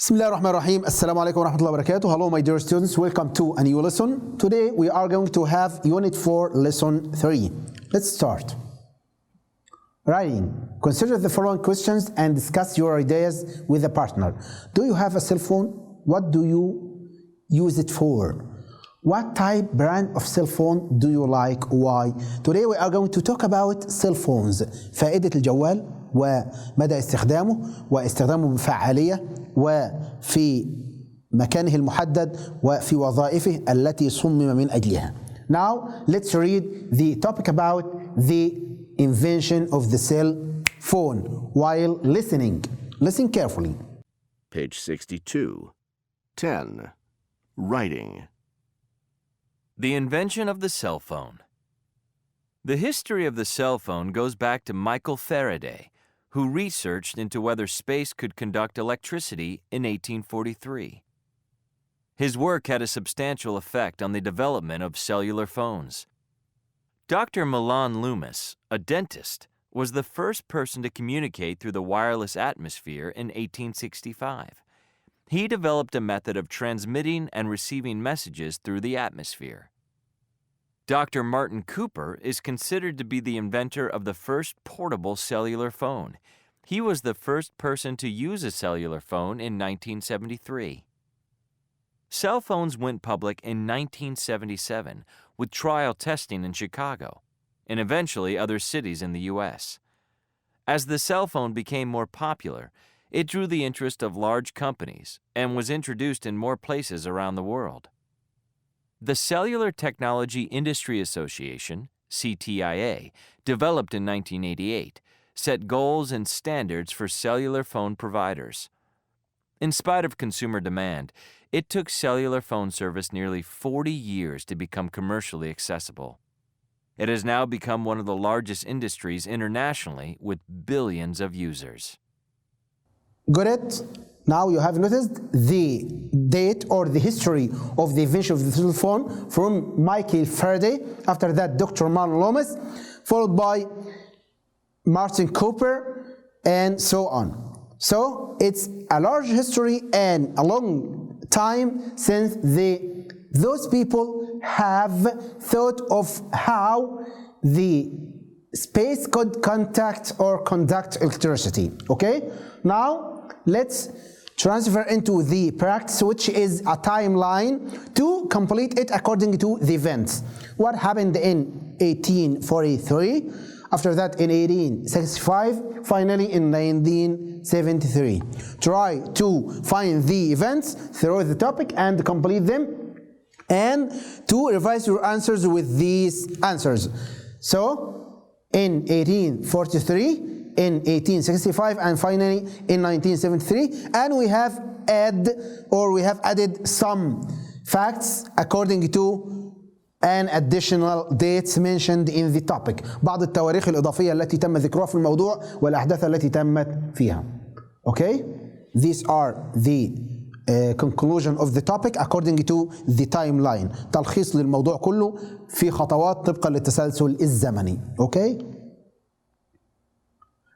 بسم الله الرحمن الرحيم. السلام عليكم ورحمة الله وبركاته. Hello my dear students, welcome to a new lesson. Today we are going to have Unit 4 Lesson 3. Let's start. Writing. Consider the following questions and discuss your ideas with a partner. Do you have a cell phone? What do you use it for? What type brand of cell phone do you like? Why? Today we are going to talk about cell phones. فائدة الجوال ومدى استخدامه واستخدامه بفعالية وفي مكانه المحدد وفي وظائفه التي صمم من أجلها. Now let's read the topic about the invention of the cell phone while listening. Listen carefully. Page 62. 10. Writing. The invention of the cell phone. The history of the cell phone goes back to Michael Faraday, who researched into whether space could conduct electricity in 1843. His work had a substantial effect on the development of cellular phones. Dr. Milan Loomis, a dentist, was the first person to communicate through the wireless atmosphere in 1865. He developed a method of transmitting and receiving messages through the atmosphere. Dr. Martin Cooper is considered to be the inventor of the first portable cellular phone. He was the first person to use a cellular phone in 1973. Cell phones went public in 1977 with trial testing in Chicago and eventually other cities in the U.S. As the cell phone became more popular, it drew the interest of large companies and was introduced in more places around the world. The Cellular Technology Industry Association, CTIA, developed in 1988, set goals and standards for cellular phone providers. In spite of consumer demand, it took cellular phone service nearly 40 years to become commercially accessible. It has now become one of the largest industries internationally with billions of users. Got it? Now you have noticed the date or the history of the invention of the cell phone from Michael Faraday, after that Dr. Milan Loomis, followed by Martin Cooper, and so on. So it's a large history and a long time since those people have thought of how the space could contact or conduct electricity. Okay? Now let's transfer into the practice, which is a timeline to complete it according to the events. What happened in 1843, after that in 1865, finally in 1973. Try to find the events through the topic and complete them, and to revise your answers with these answers. So in 1843, in 1865, and finally in 1973, and we have added some facts according to an additional dates mentioned in the topic. بعض التواريخ الإضافية التي تم ذكرها في الموضوع والأحداث التي تمت فيها. Okay? These are the conclusion of the topic according to the timeline. تلخيص للموضوع كله في خطوات طبقا للتسلسل الزمني. Okay?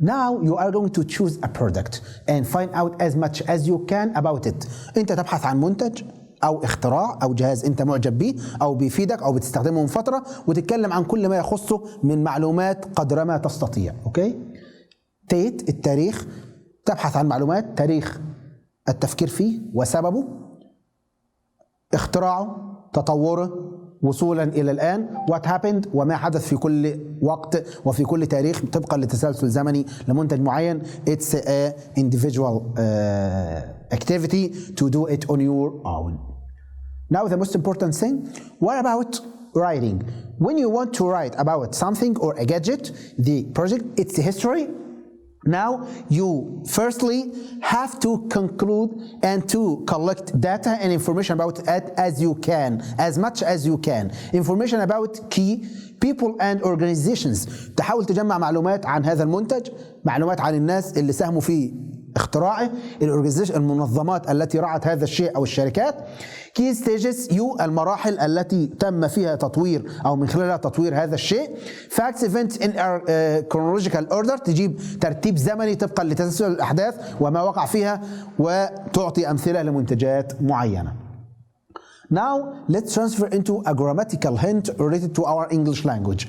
Now you are going to choose a product and find out as much as you can about it. انت تبحث عن منتج او اختراع او جهاز انت معجب بيه او بيفيدك او بتستخدمه من فترة، وتتكلم عن كل ما يخصه من معلومات قدر ما تستطيع. اوكي؟ ديت التاريخ، تبحث عن معلومات تاريخ التفكير فيه وسببه، اختراعه، تطوره وصولا إلى الآن، what happened وما حدث في كل وقت وفي كل تاريخ طبقا لتسلسل زمني لمنتج معين. It's a individual activity to do it on your own. Now the most important thing, what about writing? When you want to write about something or a gadget, the project, its history, now you firstly have to conclude and to collect data and information about it as you can, as much as you can. Information about key people and organizations. تحاول تجمع معلومات عن هذا المنتج، معلومات عن الناس اللي ساهموا في اختراعه، المنظمات التي رعت هذا الشيء أو الشركات. key stages U المراحل التي تم فيها تطوير أو من خلالها تطوير هذا الشيء. facts events in chronological order تجيب ترتيب زمني طبقا لتسلسل الأحداث وما وقع فيها وتعطي أمثلة لمنتجات معينة. Now let's transfer into a grammatical hint related to our English language.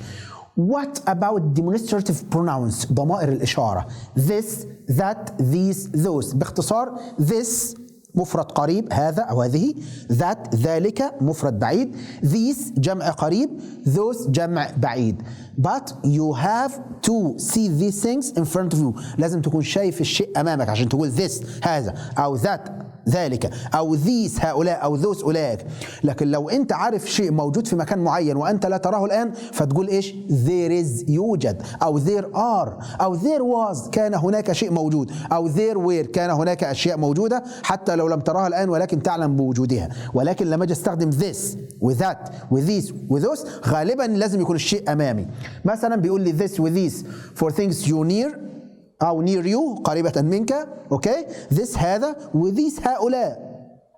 What about demonstrative pronouns ضمائر الإشارة this, that, these, those. باختصار this مفرد قريب هذا أو هذه that ذلك مفرد بعيد these جمع قريب those جمع بعيد but you have to see these things in front of you لازم تكون شايف الشيء أمامك عشان تقول this هذا أو that ذلك أو these هؤلاء أو those أولئك. لكن لو أنت عارف شيء موجود في مكان معين وأنت لا تراه الآن فتقول إيش there is يوجد أو there are أو there was كان هناك شيء موجود أو there were كان هناك أشياء موجودة حتى لو لم تراها الآن ولكن تعلم بوجودها. ولكن لما أجي أستخدم this with that with these with those غالبا لازم يكون الشيء أمامي. مثلا بيقول لي this with these for things you near أو near you قريبة منك أوكي this هذا وthese هؤلاء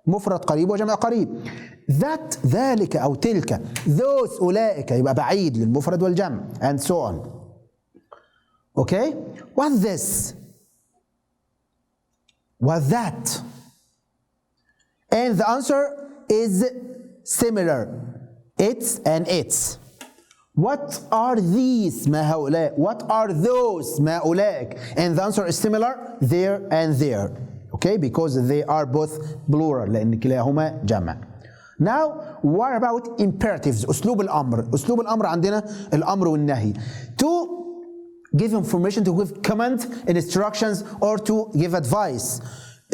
مفرد قريب وجمع قريب that ذلك أو تلك those أولئك يبقى بعيد للمفرد والجمع and so on أوكي what this what that and the answer is similar it's and it's. What are these ما هؤلاء what are those ما أولئك and the answer is similar there and there okay because they are both plural لأن كلاهما جمع. Now what about imperatives أسلوب الأمر. أسلوب الأمر عندنا الأمر والنهي to give information to give command instructions or to give advice.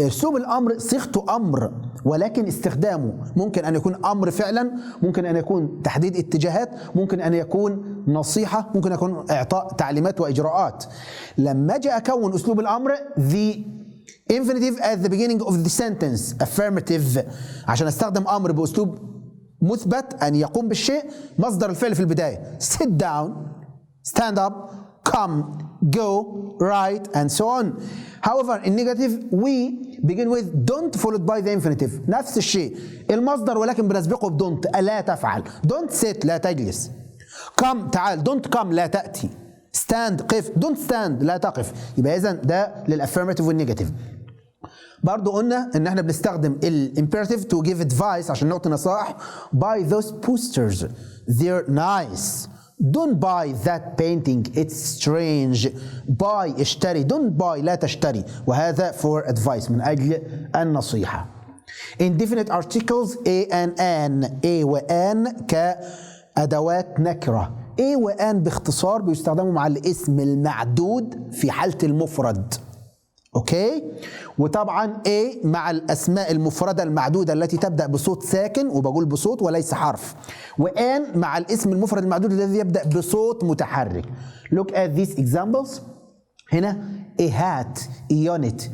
أسلوب الأمر صيغته أمر ولكن استخدامه ممكن أن يكون أمر فعلا ممكن أن يكون تحديد اتجاهات ممكن أن يكون نصيحة ممكن أن يكون إعطاء تعليمات وإجراءات. لما أجي أكون أسلوب الأمر the infinitive at the beginning of the sentence affirmative عشان أستخدم أمر بأسلوب مثبت أن يقوم بالشيء مصدر الفعل في البداية sit down stand up come go write and so on. However in negative we begin with don't followed by the infinitive نفس الشيء المصدر ولكن بنسبقه بدونت لا تفعل don't sit لا تجلس come تعال don't come لا تأتي stand قف don't stand لا تقف. يبقى إذن ده للأفيرماتيف والنيجاتيف. برضو قلنا ان احنا بنستخدم الامبيراتيف to give advice عشان نعطي نصائح buy those posters they're nice don't buy that painting it's strange buy اشتري don't buy لا تشتري وهذا for advice من أجل النصيحة. indefinite articles a and an a و an كأدوات نكرة a و an باختصار بيستخدموا مع الاسم المعدود في حالة المفرد اوكي وطبعا A مع الاسماء المفردة المعدودة التي تبدأ بصوت ساكن وبقول بصوت وليس حرف وآن مع الاسم المفرد المعدود الذي يبدأ بصوت متحرك. Look at these examples. هنا a hat a unit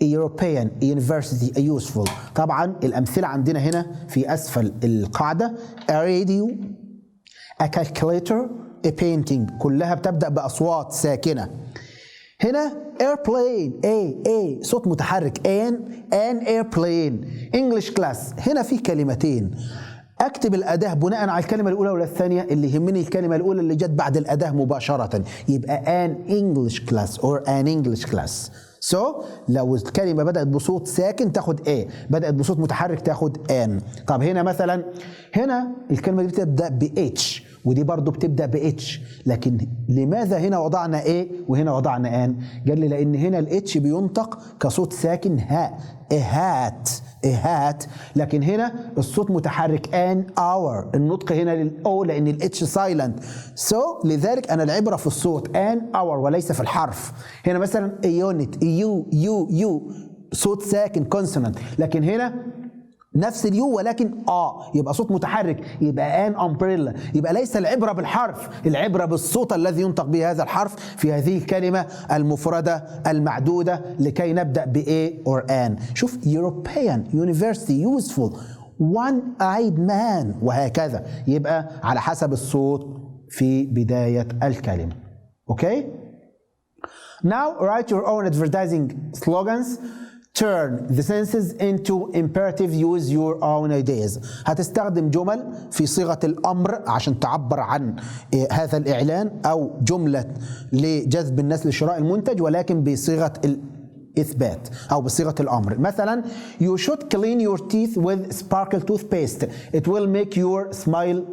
a European a university a useful. طبعا الأمثلة عندنا هنا في أسفل القاعدة a radio a calculator a painting كلها بتبدأ بأصوات ساكنة. هنا airplane a صوت متحرك an airplane English class. هنا في كلمتين اكتب الأداة بناء على الكلمة الأولى ولا الثانية اللي يهمني الكلمة الأولى اللي جت بعد الأداة مباشرة يبقى an English class or an English class. So لو الكلمة بدأت بصوت ساكن تاخد A بدأت بصوت متحرك تاخد an. طب هنا مثلا هنا الكلمة دي بتبدأ ب H ودي برضو بتبدأ ب H لكن لماذا هنا وضعنا A وهنا وضعنا an؟ قال لي لأن هنا ال H بينطق كصوت ساكن ها a hat لكن هنا الصوت متحرك an hour النطق هنا للأو لأن ال H silent. So لذلك أنا العبرة في الصوت an hour وليس في الحرف. هنا مثلا a unit you صوت ساكن consonant لكن هنا نفس اليو ولكن يبقى صوت متحرك يبقى ان امبريلا يبقى ليس العبرة بالحرف العبرة بالصوت الذي ينطق به هذا الحرف في هذه الكلمة المفردة المعدودة لكي نبدأ ب A or an. شوف European University useful one-eyed man وهكذا يبقى على حسب الصوت في بداية الكلمة. اوكي Now write your own advertising slogans. Turn the sentences into imperative. Use your own ideas. هتستخدم جمل في صيغة الأمر عشان تعبر عن هذا الإعلان، أو جملة لجذب الناس لشراء المنتج ولكن بصيغة الإثبات أو بصيغة الأمر. مثلا you should clean your teeth with sparkle toothpaste. It will make your smile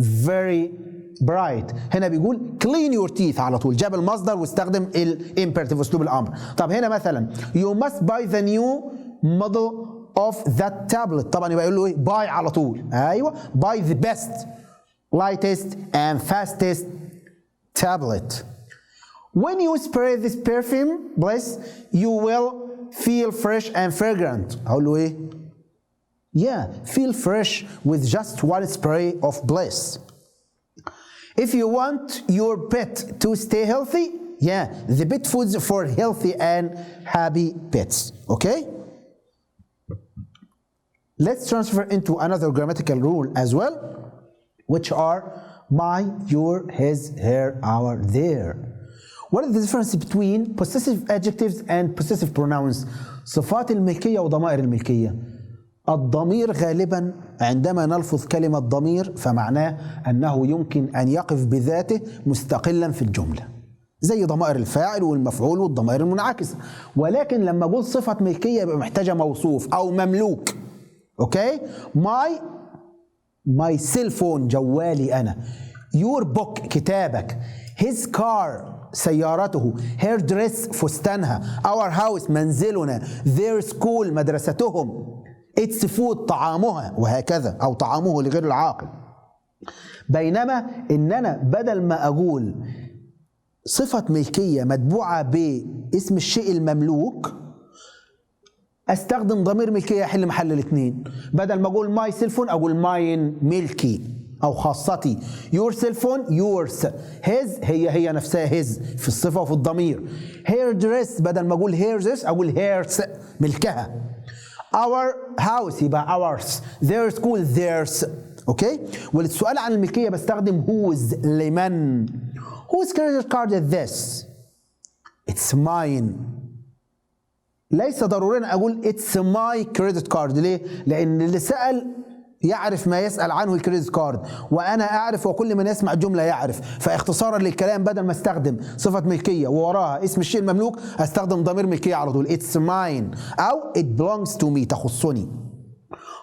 very bright. هنا بيقول clean your teeth على طول، جاب المصدر واستخدم الامبerative اسلوب الامر. طب هنا مثلا you must buy the new model of that tablet. طبعا يبقى يقول له ايه؟ buy على طول. ايوه buy the best lightest and fastest tablet. When you spray this perfume bliss you will feel fresh and fragrant. هقول له ايه؟ yeah feel fresh with just one spray of bliss. If you want your pet to stay healthy, yeah, the pet foods for healthy and happy pets. Okay? Let's transfer into another grammatical rule as well, which are my, your, his, her, our, their. What is the difference between possessive adjectives and possessive pronouns? صفات الملكية وضمائر الملكية. الضمير غالبا عندما نلفظ كلمة ضمير فمعناه أنه يمكن أن يقف بذاته مستقلا في الجملة، زي ضمائر الفاعل والمفعول والضمائر المنعكسة. ولكن لما أقول صفة ملكية يبقى محتاجة موصوف أو مملوك. أوكي؟ my cell phone جوالي أنا. your book كتابك. his car سيارته. her dress فستانها. our house منزلنا. their school مدرستهم. it's food طعامها، وهكذا، أو طعامه لغير العاقل. بينما إن أنا بدل ما أقول صفة ملكية متبوعة باسم الشيء المملوك أستخدم ضمير ملكية يحل محل الاثنين. بدل ما أقول my cell phone أقول mine ملكي أو خاصتي. your cell phone yours. his هي نفسها his في الصفة وفي الضمير. her dress بدل ما أقول her dress أقول hers ملكها. our house يبقى ours. their school theirs. اوكي؟ والسؤال عن الملكيه بستخدم whose لمن. whose credit card is this? it's mine. ليس ضروري اقول it's my credit card. ليه؟ لان اللي سأل يعرف ما يسأل عنه الكريدت كارد، وانا اعرف وكل من يسمع الجمله يعرف. فاختصارا للكلام بدل ما استخدم صفه ملكيه ووراها اسم الشيء المملوك استخدم ضمير ملكيه على طول. it's mine او it belongs to me تخصني.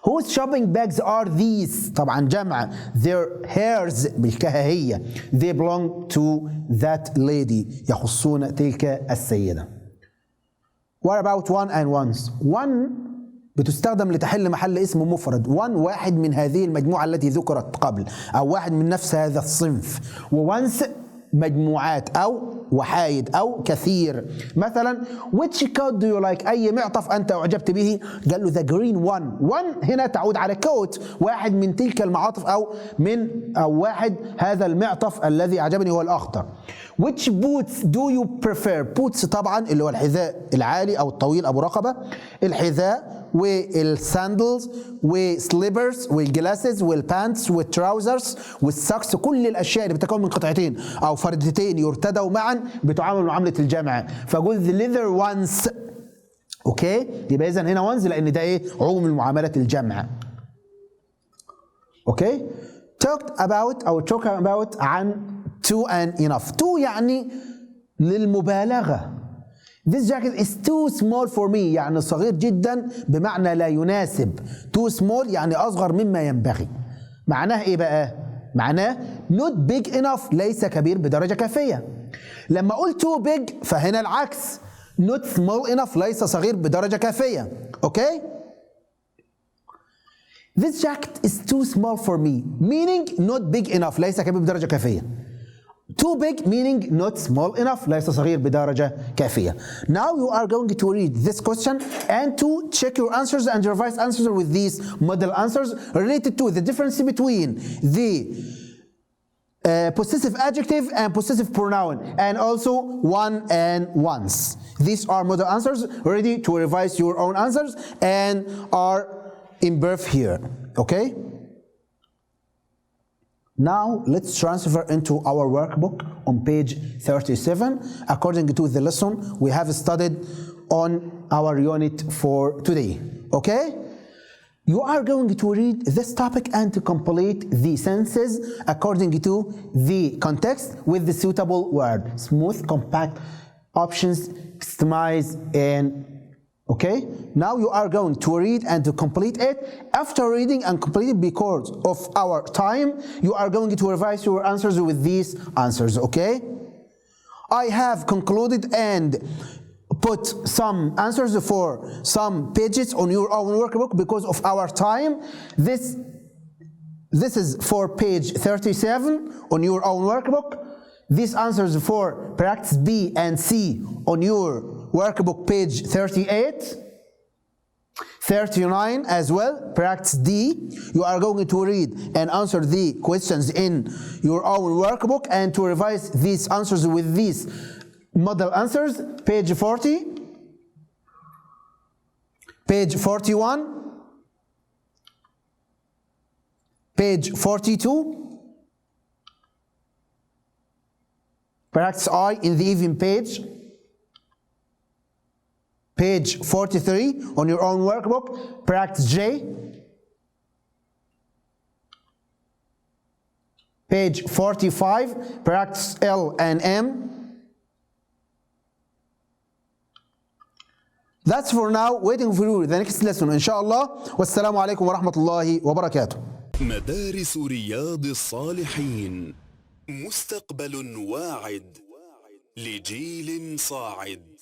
whose shopping bags are these؟ طبعا جمع. they're hers ملكها هي. they belong to that lady يخصون تلك السيده. what about one and ones؟ one بتستخدم لتحل محل اسم مفرد. one واحد من هذه المجموعة التي ذكرت قبل، أو واحد من نفس هذا الصنف. وونس مجموعات أو وحايد أو كثير. مثلا which coat do you like؟ أي معطف أنت أعجبت به؟ قال له the green one. one هنا تعود على coat، واحد من تلك المعاطف أو واحد هذا المعطف الذي أعجبني هو الأخضر. which boots do you prefer؟ boots طبعا اللي هو الحذاء العالي أو الطويل أبو رقبة، الحذاء والساندلز والسليبرز والجلاسز والبانتس والتراوزرز والساكس. كل الاشياء اللي بتتكون من قطعتين او فردتين يرتدوا معا بتعامل معامله الجمع. فقول the leather ones. اوكي؟ يبقى اذا هنا ones لان ده ايه؟ عموم المعامله الجمع. اوكي؟ talk about عن too and enough. too يعني للمبالغه. This jacket is too small for me يعني صغير جدا بمعنى لا يناسب. too small يعني أصغر مما ينبغي. معناه إيه بقى؟ معناه not big enough ليس كبير بدرجة كافية. لما أقول too big فهنا العكس. not small enough ليس صغير بدرجة كافية. أوكي؟ This jacket is too small for me meaning not big enough ليس كبير بدرجة كافية. too big meaning not small enough ليس صغير بدرجة كافية. Now you are going to read this question and to check your answers and revise answers with these model answers related to the difference between the possessive adjective and possessive pronoun and also one and ones. These are model answers ready to revise your own answers and are in birth here. Okay? Now let's transfer into our workbook on page 37 according to the lesson we have studied on our unit for today. Okay? You are going to read this topic and to complete the sentences according to the context with the suitable word. Smooth, compact, options, customize, and okay? Now you are going to read and to complete it. After reading and completing, because of our time, you are going to revise your answers with these answers, okay? I have concluded and put some answers for some pages on your own workbook because of our time. This is for page 37 on your own workbook. These answers for practice B and C on your workbook page 38, 39 as well, practice D. You are going to read and answer the questions in your own workbook and to revise these answers with these model answers, page 40, page 41, page 42, practice I in the even page, page 43 on your own workbook, practice J, page 45, practice L and M. That's for now. Waiting for you the next lesson inshallah. Wassalamu alaikum wa rahmatullahi wa barakatuh. مدارس رياض الصالحين، مستقبل واعد لجيل صاعد.